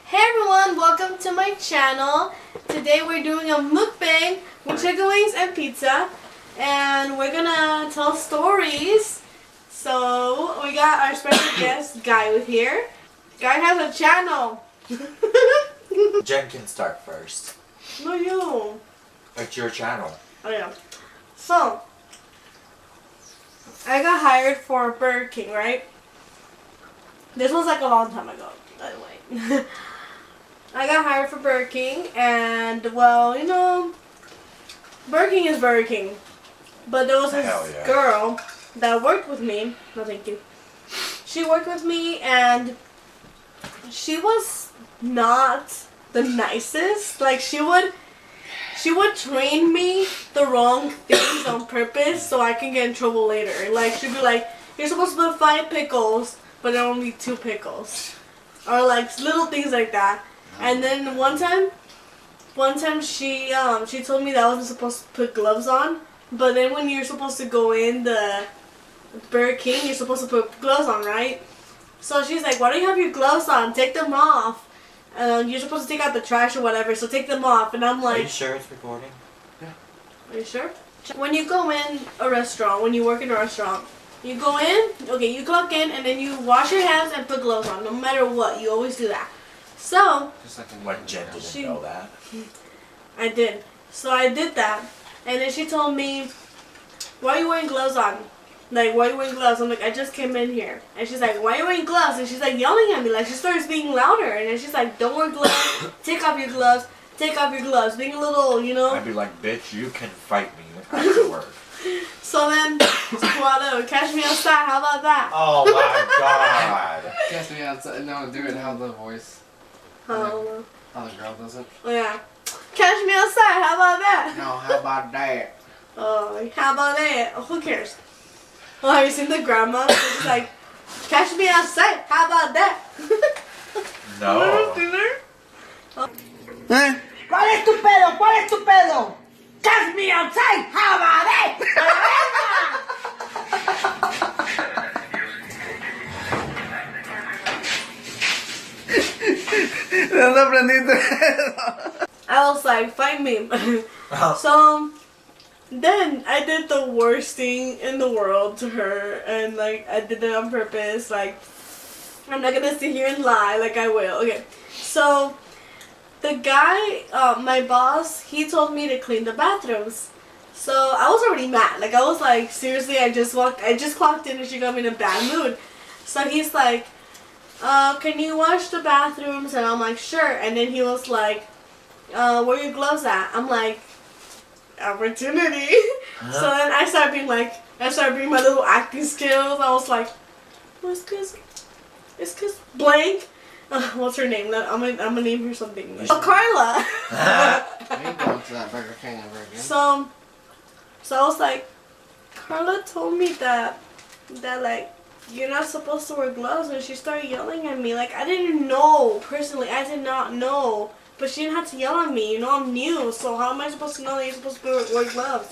Hey everyone, welcome to my channel. Today we're doing a mukbang with chicken wings and pizza, and we're gonna tell stories. So we got our special guest Guy with here. Guy has a channel. Jen can start first. No, you. It's your channel. Oh yeah. So I got hired for Burger King, right? This was like a long time ago, by the way. I got hired for Burger King, and well, you know, Burger King is Burger King. But there was this girl that worked with me. No, thank you. She worked with me, and she was not the nicest. Like she would train me the wrong things on purpose so I can get in trouble later. Like she'd be like, "You're supposed to put 5 pickles, but there are only 2 pickles," or like little things like that. And then one time she told me that I wasn't supposed to put gloves on, but then when you're supposed to go in the Burger King, you're supposed to put gloves on, right? So she's like, "Why don't you have your gloves on? Take them off. You're supposed to take out the trash or whatever, so take them off." And I'm like, "Are you sure it's recording?" Yeah. Are you sure? When you go in a restaurant, when you work in a restaurant, you go in, okay, you clock in, and then you wash your hands and put gloves on, no matter what. You always do that. So, just like Jen didn't know that. I did. So I did that, and then she told me, "Why are you wearing gloves on? Like, why are you wearing gloves?" I'm like, "I just came in here." And she's like, "Why are you wearing gloves?" And she's like yelling at me. Like, she starts being louder, and then she's like, "Don't wear gloves. Take off your gloves. Take off your gloves." Being a little, you know. I'd be like, "Bitch, you can fight me after work." So then, catch me outside. How about that? Oh my god. Catch me outside. No, do it how the voice. How the girl does it. Oh yeah. Catch me outside. How about that? No, how about that? Oh, how about that? Oh, who cares? Oh, have you seen the grandma? She's like, "Catch me outside. How about that?" No. ¿Cuál es tu pedo? ¿Cuál es tu pedo? Catch me outside. How about that? I was like, "Find me." So then I did the worst thing in the world to her, and like I did it on purpose. Like I'm not gonna sit here and lie, like I will. Okay, so the guy, my boss, he told me to clean the bathrooms. So I was already mad. Like I was like, seriously, I just clocked in and she got me in a bad mood. So he's like, "Can you wash the bathrooms?" And I'm like, "Sure." And then he was like, "Where are your gloves at?" I'm like, "Opportunity." So then I started being my little acting skills. I was like, "Well, it's cause blank." What's her name? I'm gonna name her something. Oh, Carla. I ain't going to that Burger King ever again. So I was like, "Carla told me that like you're not supposed to wear gloves," and she started yelling at me. Like I didn't know personally. I did not know. But she didn't have to yell at me, you know, I'm new, so how am I supposed to know that you're supposed to wear gloves?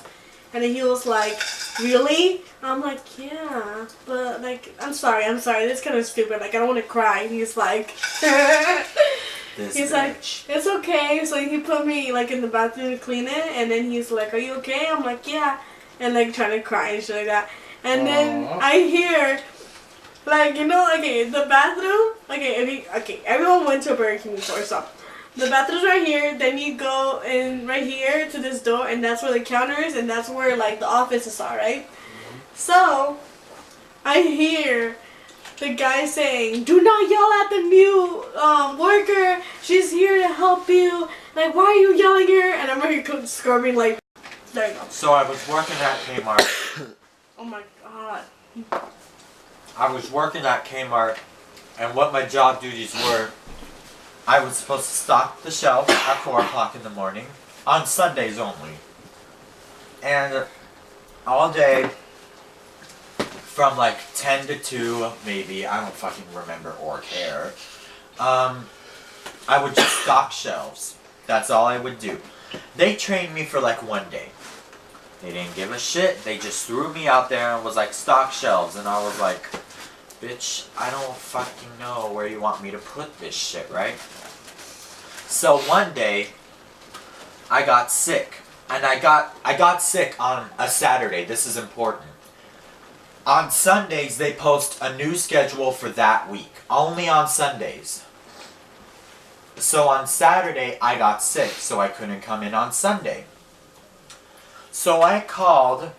And then he was like, "Really?" I'm like, "Yeah, but like, I'm sorry, this is kind of stupid, like I don't want to cry." And he's like, like, "It's okay." So he put me like in the bathroom to clean it, and then he's like, "Are you okay?" I'm like, "Yeah," and like trying to cry and shit like that. And then I hear, like, you know, okay, the bathroom, everyone went to a Burger King before, so. The bathroom's right here, then you go in right here to this door, and that's where the counter is, and that's where like the offices are, right? So I hear the guy saying, "Do not yell at the new worker. She's here to help you. Like, why are you yelling at her?" And I'm right here scrubbing like, there you go. So I was working at Kmart. Oh my god. I was working at Kmart, and what my job duties were, I was supposed to stock the shelf at 4 o'clock in the morning, on Sundays only. And all day, from like 10 to 2, maybe, I don't fucking remember or care, I would just stock shelves. That's all I would do. They trained me for like 1 day. They didn't give a shit. They just threw me out there and was like, "Stock shelves." And I was like, "Bitch, I don't fucking know where you want me to put this shit, right?" So one day, I got sick. And I got sick on a Saturday. This is important. On Sundays, they post a new schedule for that week. Only on Sundays. So on Saturday, I got sick, so I couldn't come in on Sunday. So I called,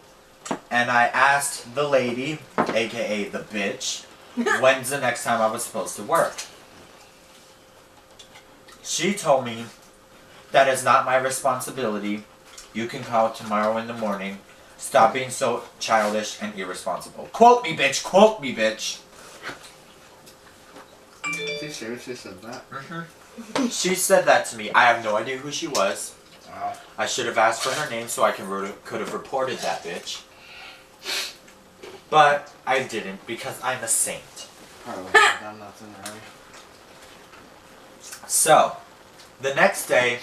and I asked the lady, aka the bitch, when's the next time I was supposed to work. She told me, that is not my responsibility. You can call tomorrow in the morning. Stop being so childish and irresponsible. Quote me, bitch. Quote me, bitch. She seriously said that? Mm-hmm. She said that to me. I have no idea who she was. Wow. I should have asked for her name so I could have reported that bitch. But I didn't because I'm a saint. Probably wouldn't have done nothing early. So, the next day,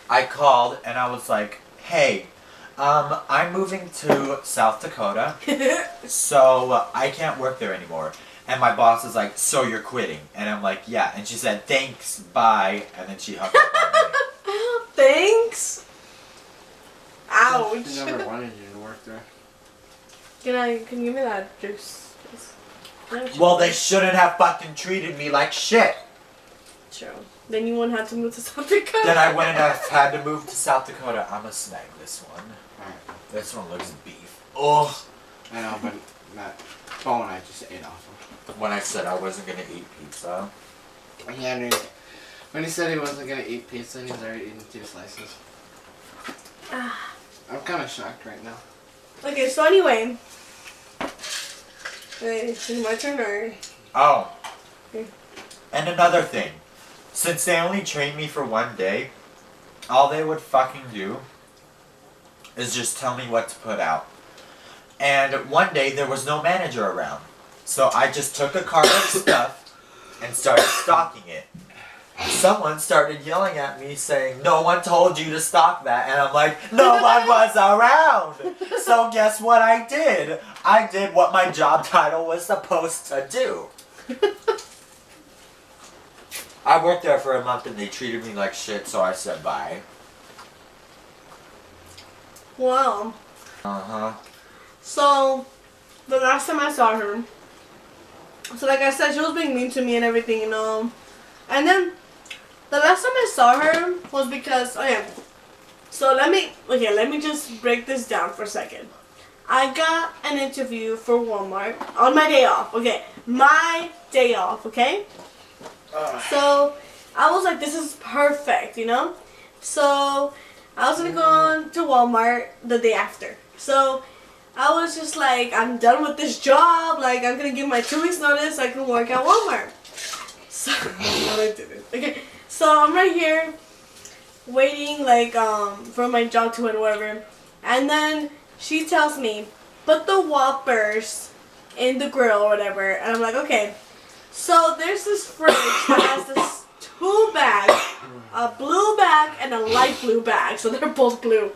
I called and I was like, hey, I'm moving to South Dakota, so I can't work there anymore. And my boss is like, so you're quitting? And I'm like, yeah. And she said, thanks, bye. And then she hung up on me. Thanks. Ouch. She never wanted you to work there. Can you give me that juice, please? Well, they shouldn't have fucking treated me like shit. True. Then you won't have to move to South Dakota. Then I wouldn't have had to move to South Dakota. I'm gonna snag this one. Alright. This one looks beef. Ugh. I know, but that bone I just ate off him. When I said I wasn't gonna eat pizza. Yeah, when he said he wasn't gonna eat pizza, and he's already eaten 2 slices. I'm kind of shocked right now. Okay, so anyway. Wait, is it my turn or? Oh. Okay. And another thing. Since they only trained me for 1 day, all they would fucking do is just tell me what to put out. And one day there was no manager around. So I just took a cart of stuff and started stocking it. Someone started yelling at me saying, no one told you to stock that. And I'm like, no one was around. So guess what I did? I did what my job title was supposed to do. I worked there for a month and they treated me like shit, so I said bye. Wow. Uh-huh. So, the last time I saw her, so like I said, she was being mean to me and everything, you know. And then, the last time I saw her was because, so let me just break this down for a second. I got an interview for Walmart on my day off, okay? My day off, okay? So, I was like, this is perfect, you know? So, I was gonna go on to Walmart the day after. So, I was just like, I'm done with this job. Like, I'm gonna give my 2 weeks notice so I can work at Walmart. So, no, I didn't. Okay, so I'm right here waiting, like, for my job to end, whatever. And then she tells me, put the Whoppers in the grill or whatever. And I'm like, okay. So there's this fridge that has this 2 bags, a blue bag and a light blue bag. So they're both blue.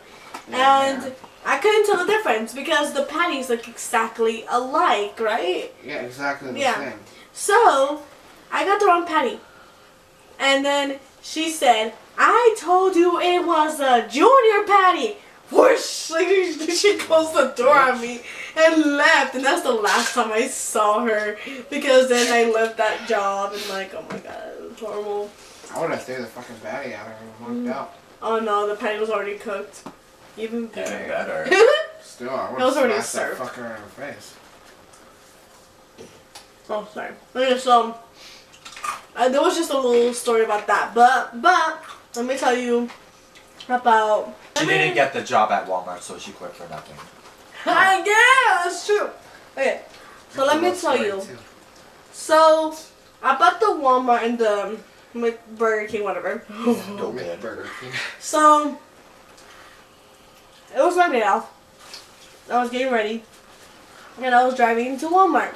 And I couldn't tell the difference because the patties look exactly alike, right? Yeah, exactly the same. So I got the wrong patty. And then she said, I told you it was a junior patty. Whoosh! Like, she closed the door on me and left. And that's the last time I saw her. Because then I left that job and like, oh my god, it was horrible. I would have threw the fucking patty out of her and walked out. Oh no, the patty was already cooked. Even better. Still, I would It was have already smashed that served. fucker in her face. Oh, sorry. Okay, so there was just a little story about that. But let me tell you about. She didn't get the job at Walmart, so she quit for nothing. I guess that's true. Okay, so let me tell you. So I bought the Walmart and the Burger King, whatever. No bad. Burger King. So it was my day off. I was getting ready, and I was driving to Walmart.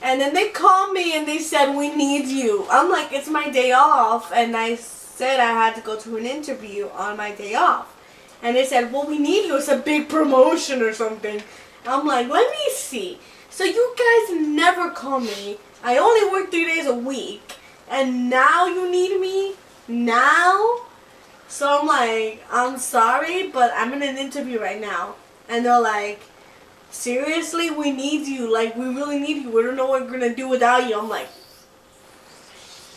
And then they called me and they said, we need you. I'm like, it's my day off. And I said I had to go to an interview on my day off. And they said, well, we need you. It's a big promotion or something. I'm like, let me see. So you guys never call me. I only work 3 days a week. And now you need me? Now? So I'm like, I'm sorry, but I'm in an interview right now. And they're like, seriously, we need you. Like, we really need you. We don't know what we're going to do without you. I'm like,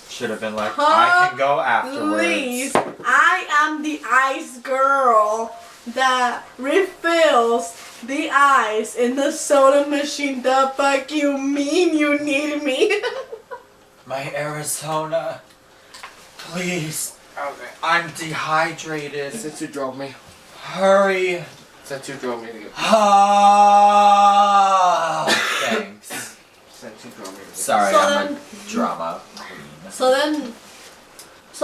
Should have been like, I can go afterwards. please. I am the ice girl that refills the ice in the soda machine. The fuck you mean you need me? My Arizona. Please. Okay. I'm dehydrated. Since you drove me. Hurry. Since you drove me to get. Ah, thanks. Since you drove me to get. Sorry, So I'm then- a drama queen. So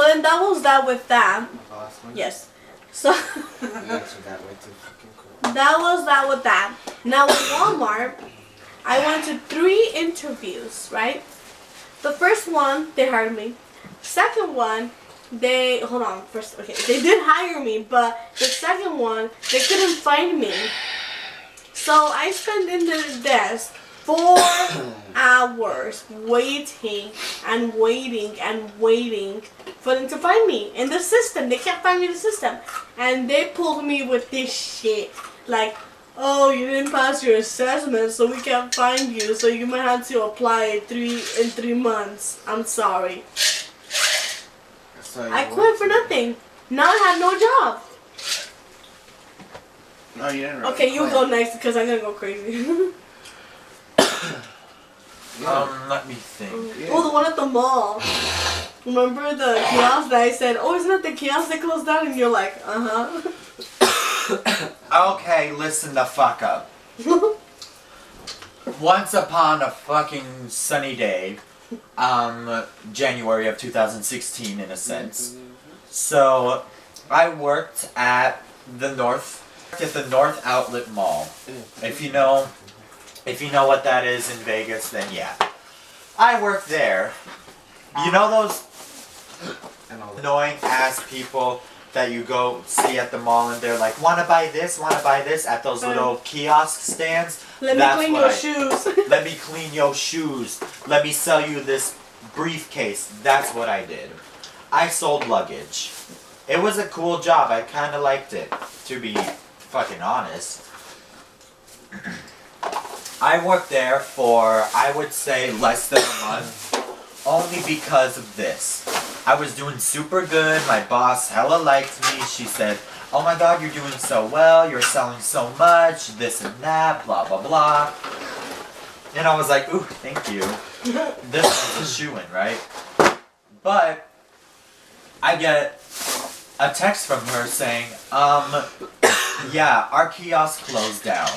then that was that with that. My boss one. Yes. So You answered that way too fucking cool. that was that with that. Now with Walmart, I went to 3 interviews, right? The first one, they hired me. Second one, they did hire me, but the second one, they couldn't find me. So I spent in the desk 4 hours waiting and waiting and waiting for them to find me in the system. They can't find me in the system. And they pulled me with this shit. Like, oh, you didn't pass your assessment, so we can't find you. So you might have to apply in 3 months. I'm sorry. I quit for nothing. Now I have no job. No, you didn't. Really Okay, you quit. go next because I'm gonna go crazy. Let me think. Oh, the one at the mall. Remember the kiosk that I said, oh, isn't that the kiosk that closed down? And you're like, uh-huh. Okay, listen the fuck up. Once upon a fucking sunny day, January of 2016 in a sense. So, I worked at the North Outlet Mall. If you know what that is in Vegas, then yeah. I worked there. You know those annoying ass people that you go see at the mall and they're like, wanna buy this at those little kiosk stands? Let me clean your shoes. Let me clean your shoes. Let me sell you this briefcase. That's what I did. I sold luggage. It was a cool job. I kind of liked it, to be fucking honest. I worked there for, I would say, less than a month. Only because of this. I was doing super good. My boss hella liked me. She said, oh my god, you're doing so well. You're selling so much. This and that. Blah, blah, blah. And I was like, ooh, thank you. This was a shoo-in, right? But I get a text from her saying, yeah, our kiosk closed down.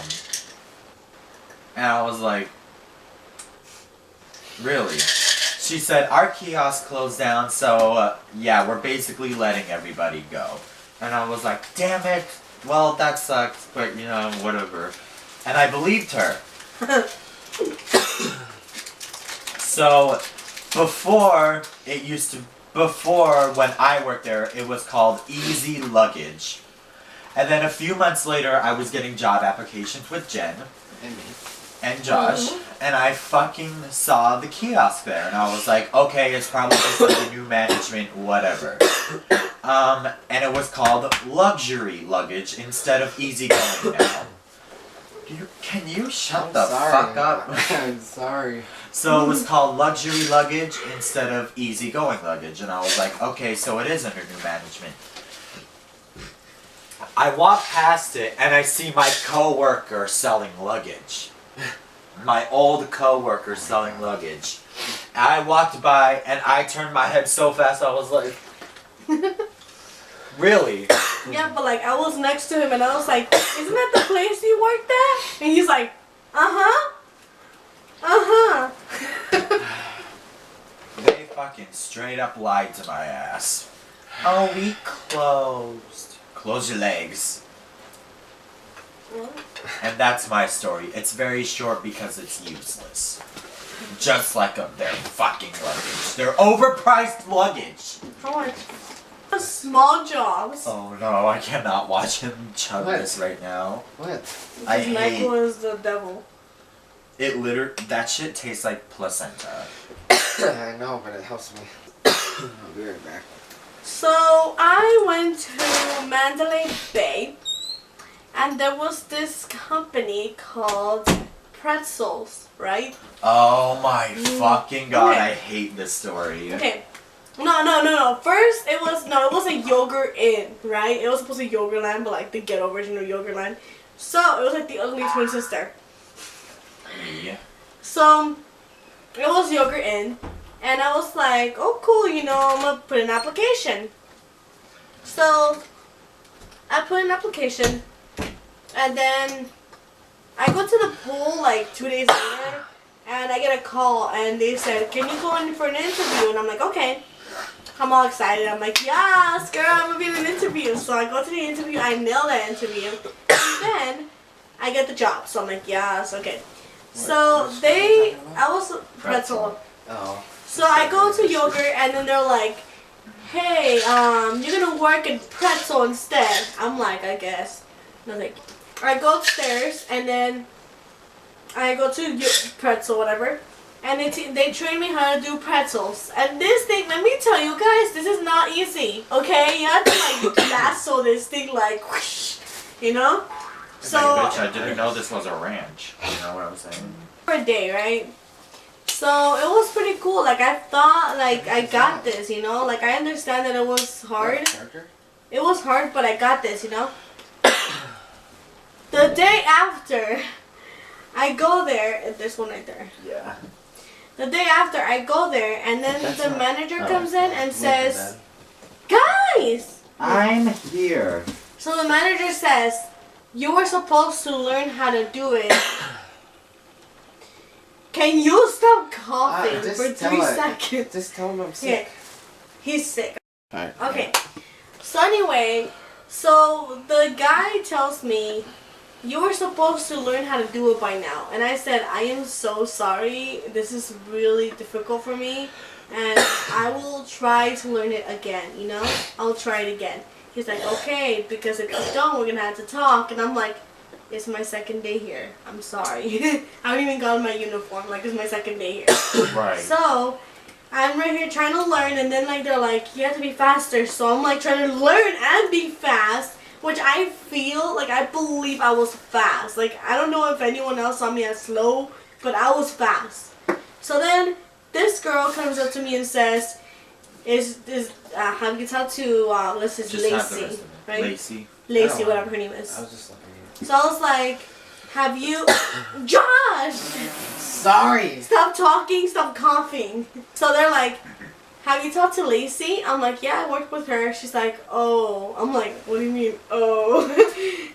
And I was like, really? She said, our kiosk closed down, so yeah, we're basically letting everybody go. And I was like, damn it. Well, that sucks, but you know, whatever. And I believed her. So, before when I worked there, it was called Easy Luggage. And then a few months later, I was getting job applications with Jen and Josh, and I fucking saw the kiosk there, and I was like, okay, it's probably just the new management, whatever. And it was called Luxury Luggage instead of Easy Going now. Can you shut the fuck up? I'm sorry. So it was called Luxury Luggage instead of Easy Going Luggage, and I was like, okay, so it is under new management. I walk past it, and I see my coworker selling luggage. My old coworker selling luggage. I walked by, and I turned my head so fast, I was like, really? Yeah, but like I was next to him and I was like, isn't that the place you worked at? And he's like, uh-huh. Uh-huh. They fucking straight up lied to my ass. Oh, we closed. Close your legs. What? And that's my story. It's very short because it's useless. Just like their fucking luggage. Their overpriced luggage. How much? Small jobs. Oh no, I cannot watch him chug What? this right now. What? I Because hate- Michael is the devil. It that shit tastes like placenta. I know, but it helps me. I'll be right back. So I went to Mandalay Bay, and there was this company called Pretzels, right? Oh my fucking god, Okay. I hate this story. Okay. No. First, it was a Yogurt Inn, right? It was supposed to be Yogurtland, but like the ghetto version of Yogurtland. So it was like the ugly twin sister. Yeah. So it was Yogurt Inn, and I was like, oh cool, I'm gonna put an application. So I put an application, and then I go to the pool like 2 days later, and I get a call, and they said, can you go in for an interview? And I'm like, okay. I'm all excited. I'm like, yes, girl, I'm gonna be in an interview. So I go to the interview. I nail that interview. And then I get the job. So I'm like, yes, okay. So I was pretzel. Oh. So I go to Yogurt, and then they're like, hey, you're gonna work in pretzel instead. I'm like, I guess. And I was like, I go upstairs, and then I go to pretzel, whatever. And they train me how to do pretzels. And this thing, let me tell you guys, this is not easy. Okay, you have to like lasso this thing like, whoosh, So Bitch, I didn't know this was a ranch. You know what I'm saying? for a day, right? So it was pretty cool. Like I thought, like I got this. Like I understand that it was hard. It was hard, but I got this. The day after, I go there. There's one right there. Yeah. The day after, I go there, and then the manager comes in and says, guys! I'm here. So the manager says, you were supposed to learn how to do it. Can you stop coughing for 3 seconds? Just tell him I'm sick. Yeah. He's sick. Alright. Okay. So anyway, so the guy tells me, you were supposed to learn how to do it by now. And I said, I am so sorry. This is really difficult for me. And I will try to learn it again, I'll try it again. He's like, okay, because if you don't, we're going to have to talk. And I'm like, it's my second day here. I'm sorry. I haven't even gotten my uniform. Like, it's my second day here. Right. So I'm right here trying to learn. And then, like, they're like, you have to be faster. So I'm, like, trying to learn and be fast. Which I feel, like, I believe I was fast. Like, I don't know if anyone else saw me as slow, but I was fast. So then, this girl comes up to me and says, have you talked to, this is Lacey, right? Lacey, whatever her name is. I was just looking at you. So I was like, have you, Josh! Sorry! Stop talking, stop coughing. So they're like, have you talked to Lacey? I'm like, yeah, I worked with her. She's like, oh. I'm like, what do you mean, oh?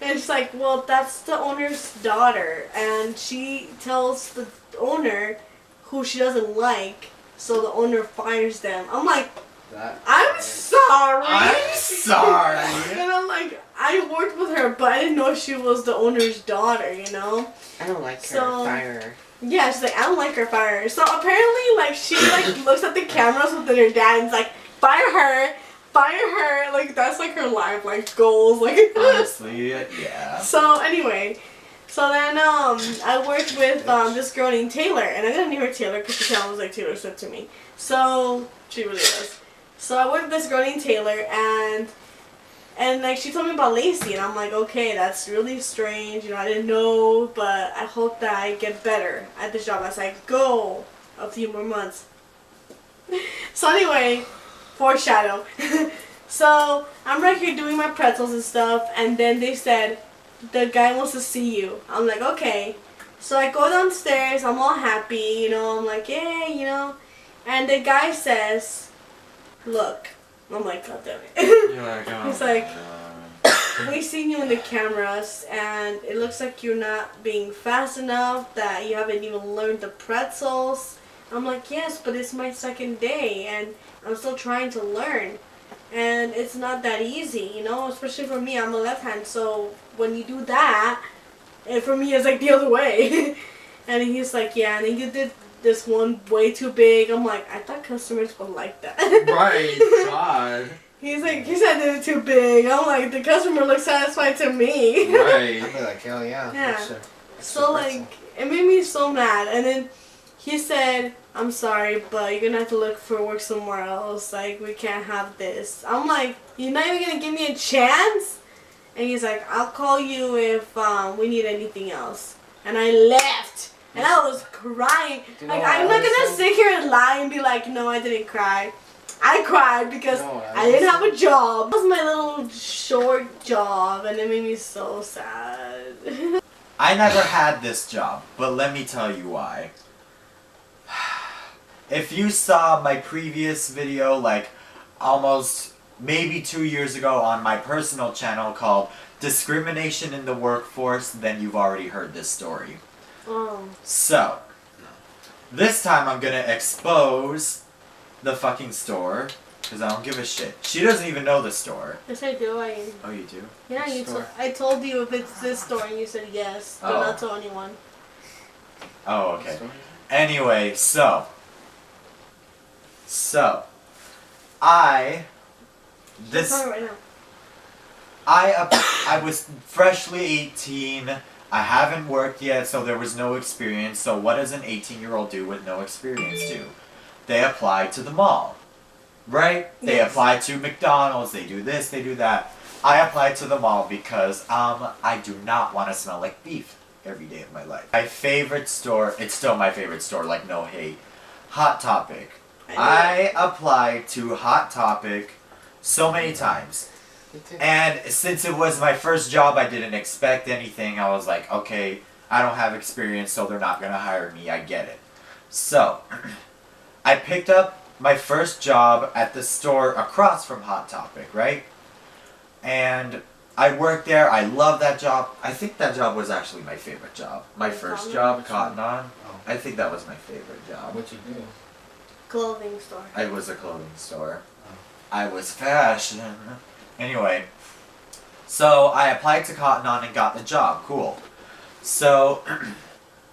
And she's like, well, that's the owner's daughter. And she tells the owner who she doesn't like, so the owner fires them. I'm like, I'm sorry. I'm sorry. And I'm like, I worked with her, but I didn't know she was the owner's daughter, I don't like her. So- Fire her. Yeah, she's like, I don't like her, fire her. So apparently, like, she, like, looks at the cameras with her dad and is like, fire her. Like, that's, like, her life, like, goals, like. Honestly, yeah. So, anyway. So then, I worked with, this girl named Taylor. And I didn't name her Taylor because she sounds like Taylor Swift to me. So, she really does. So I worked with this girl named Taylor, and like, she told me about Lacey, and I'm like, okay, that's really strange, I didn't know, but I hope that I get better at this job as I go a few more months. So anyway, foreshadow. So I'm right here doing my pretzels and stuff, and then they said, the guy wants to see you. I'm like, okay. So I go downstairs, I'm all happy, I'm like, yay, and the guy says, look. I'm like, God damn it. You're like, oh, He's like, we seen you in the cameras, and it looks like you're not being fast enough, that you haven't even learned the pretzels. I'm like, yes, but it's my second day, and I'm still trying to learn. And it's not that easy, especially for me. I'm a left hand, so when you do that, and for me, it's like the other way. And he's like, yeah, and then you did this one way too big. I'm like, I thought customers would like that. Right, God. He's like, he said it was too big. I'm like, the customer looks satisfied to me. Right. I'd be like, hell yeah. Yeah. Extra So pretzel. like, it made me so mad. And then he said, I'm sorry, but you're gonna have to look for work somewhere else. Like, we can't have this. I'm like, you're not even gonna give me a chance? And he's like, I'll call you if we need anything else. And I left. And I was crying. Like, I'm not gonna sit here and lie and be like, no, I didn't cry. I cried because I didn't have a job. It was my little short job, and it made me so sad. I never had this job, but let me tell you why. If you saw my previous video, like almost maybe 2 years ago on my personal channel called Discrimination in the Workforce, then you've already heard this story. Oh. So, this time I'm gonna expose the fucking store, because I don't give a shit. She doesn't even know the store. Yes, I do. Oh, you do? Yeah, I told you if it's this store, and you said yes. Do not tell anyone. Oh, okay. Anyway, so I was freshly 18. I haven't worked yet, so there was no experience. So what does an 18-year-old do with no experience do? They apply to the mall, right? They apply to McDonald's. They do this, they do that. I applied to the mall because I do not want to smell like beef every day of my life. My favorite store, it's still my favorite store, like no hate, Hot Topic. I applied to Hot Topic so many times. And since it was my first job, I didn't expect anything. I was like, okay, I don't have experience, so they're not going to hire me. I get it. So, I picked up my first job at the store across from Hot Topic, right? And I worked there. I love that job. I think that job was actually my favorite job. My first job, Cotton On. I think that was my favorite job. What'd you do? Clothing store. It was a clothing store. I was fashion. Anyway, so I applied to Cotton On and got the job. Cool. So,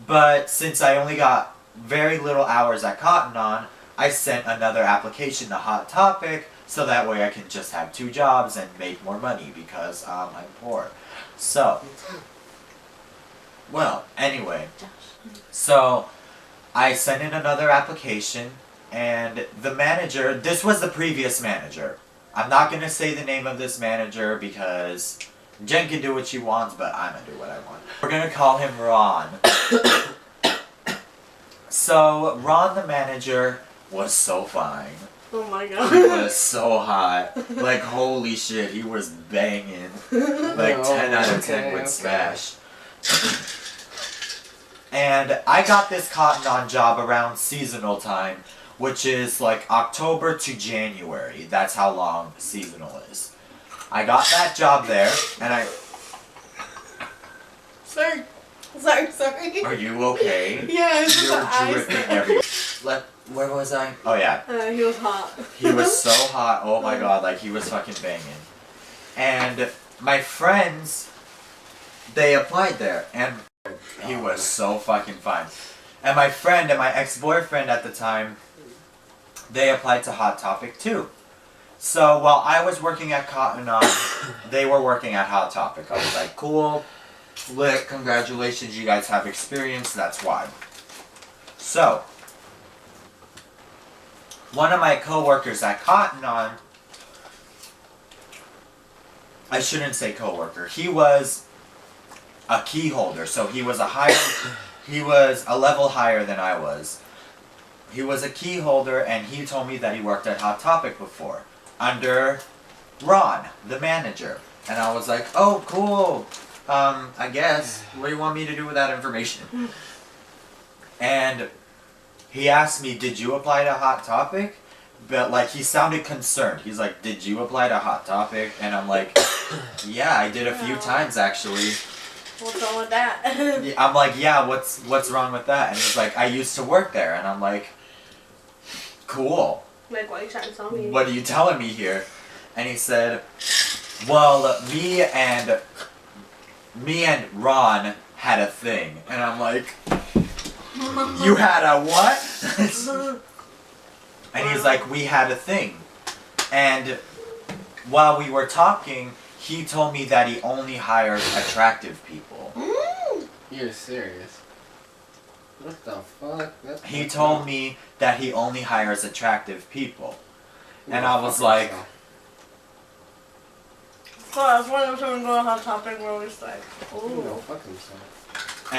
but since I only got very little hours at Cotton On, I sent another application to Hot Topic so that way I can just have 2 jobs and make more money because I'm poor. So, well, anyway, so I sent in another application. And the manager, this was the previous manager. I'm not going to say the name of this manager because Jen can do what she wants, but I'm going to do what I want. We're going to call him Ron. So, Ron the manager was so fine. Oh my god. He was so hot. Like, holy shit, he was banging. Like, 10 out of 10 would smash. And I got this Cotton On job around seasonal time, which is like October to January. That's how long seasonal is. I got that job there, and I... Sorry. Are you okay? Yeah, it's You're dripping everywhere. Where was I? Oh yeah. He was hot. He was so hot. Oh my god, like he was fucking banging. And my friends, they applied there, and he was so fucking fine. And my friend and my ex-boyfriend at the time, they applied to Hot Topic too. So while I was working at Cotton On, they were working at Hot Topic. I was like, cool, lit, congratulations, you guys have experience, that's why. So, one of my coworkers at Cotton On, I shouldn't say coworker, he was a key holder, so he was a level higher than I was. He was a key holder, and he told me that he worked at Hot Topic before, under Ron, the manager. And I was like, oh, cool, I guess. What do you want me to do with that information? And he asked me, did you apply to Hot Topic? But, like, he sounded concerned. He's like, did you apply to Hot Topic? And I'm like, yeah, I did a few times, actually. What's wrong with that? I'm like, yeah, what's wrong with that? And he's like, I used to work there. And I'm like, cool. Like, what are you trying to tell me? What are you telling me here? And he said, well, me and Ron had a thing. And I'm like, you had a what? And he's like, we had a thing. And while we were talking, he told me that he only hires attractive people. You're serious? What the fuck? That's He told me that he only hires attractive people. And I was like, So I was wondering if someone go on Hot Topic where it's like, Go ooh. fuck himself.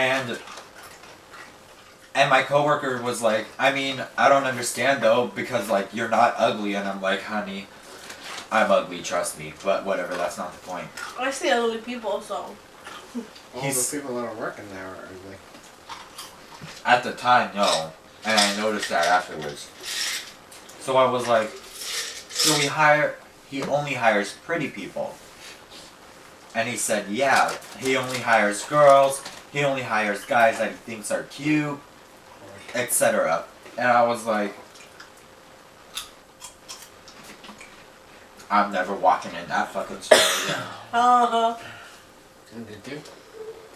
and my coworker was like, I mean, I don't understand though, because like you're not ugly, and I'm like, honey, I'm ugly, trust me. But whatever, that's not the point. I see ugly people, so. All the people that are working there are ugly. At the time, no. And I noticed that afterwards. So I was like, so he only hires pretty people. And he said, yeah, he only hires girls, he only hires guys that he thinks are cute, etc. And I was like, I'm never walking in that fucking store again. Uh-huh. And did you?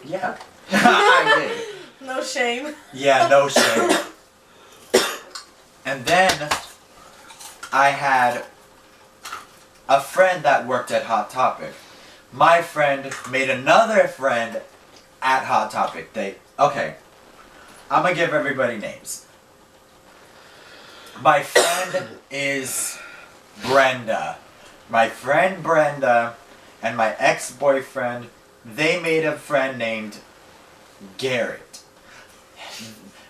Yeah. I did. No shame. Yeah, no shame. And then I had a friend that worked at Hot Topic. My friend made another friend at Hot Topic. Okay. I'm gonna give everybody names. My friend is Brenda. My friend Brenda and my ex-boyfriend, they made a friend named Garrett.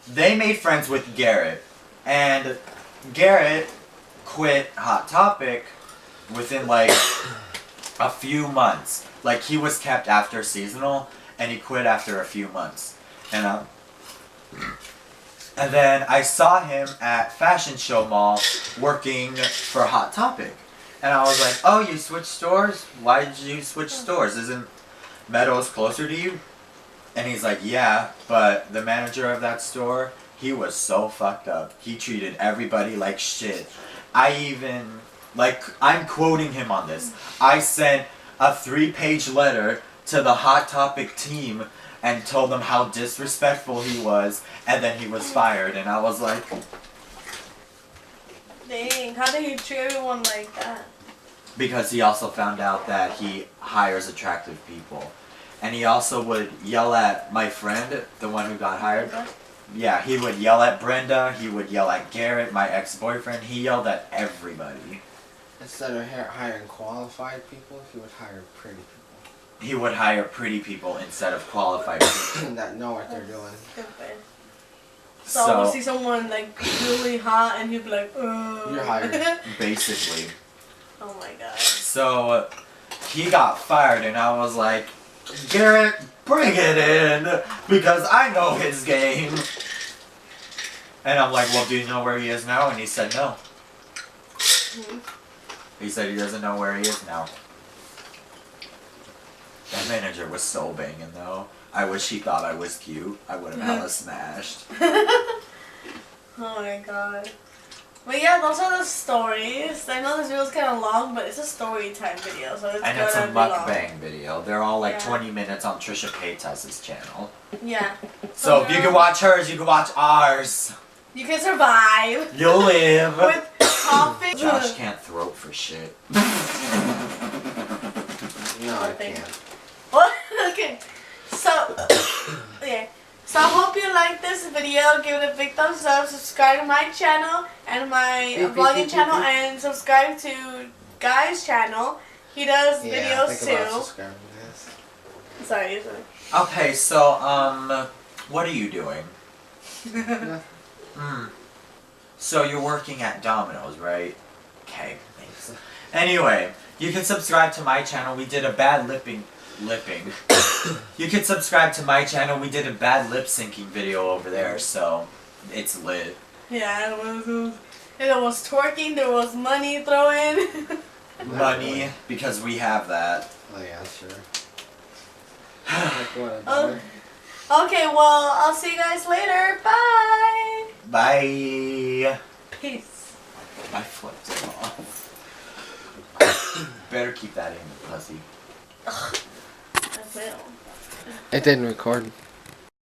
They made friends with Garrett, and Garrett quit Hot Topic within like a few months. Like he was kept after seasonal, and he quit after a few months. And then I saw him at Fashion Show Mall working for Hot Topic. And I was like, oh, you switched stores? Why did you switch stores? Isn't Meadows closer to you? And he's like, yeah, but the manager of that store, he was so fucked up. He treated everybody like shit. I'm quoting him on this. I sent a 3-page letter to the Hot Topic team and told them how disrespectful he was, and then he was fired. And I was like, Dang, how did he treat everyone like that? because he also found out that he hires attractive people. And he also would yell at my friend, the one who got hired. Yeah, he would yell at Brenda, he would yell at Garrett, my ex-boyfriend. He yelled at everybody. Instead of hiring qualified people, he would hire pretty people. He would hire pretty people instead of qualified people. That know what they're doing. Stupid. So I would see someone like really hot and he'd be like, You're hired. Basically. Oh my god. So he got fired, and I was like, Garrett, bring it in, because I know his game. And I'm like, well, do you know where he is now? And he said no. Mm-hmm. He said he doesn't know where he is now. That manager was so banging though. I wish he thought I was cute. I would have hella smashed. Oh my god. But yeah, those are the stories. I know this video's kind of long, but it's a story time video, so it's And it's a gonna be long. mukbang video. They're all like Yeah. 20 minutes on Trisha Paytas's channel. Yeah. So if you can watch hers, you can watch ours. You can survive. You'll live. With coffee. Josh can't throat for shit. No, I Nothing. can't. What? Okay. So, okay. So I hope you like this video. Give it a big thumbs up. Subscribe to my channel and my vlogging channel, and subscribe to Guy's channel. He does videos think about too. subscribing to this. Sorry. Okay, so, what are you doing? So you're working at Domino's, right? Okay, thanks. Anyway, you can subscribe to my channel. We did a bad lipping. You can subscribe to my channel. We did a bad lip syncing video over there, so it's lit. Yeah, it was twerking. There was money throwing. Money, because we have that. Oh yeah, sure. Like what, $1? Okay, well, I'll see you guys later. Bye. Bye. Peace. I flipped it off. Better keep that in, pussy. I will. It didn't record.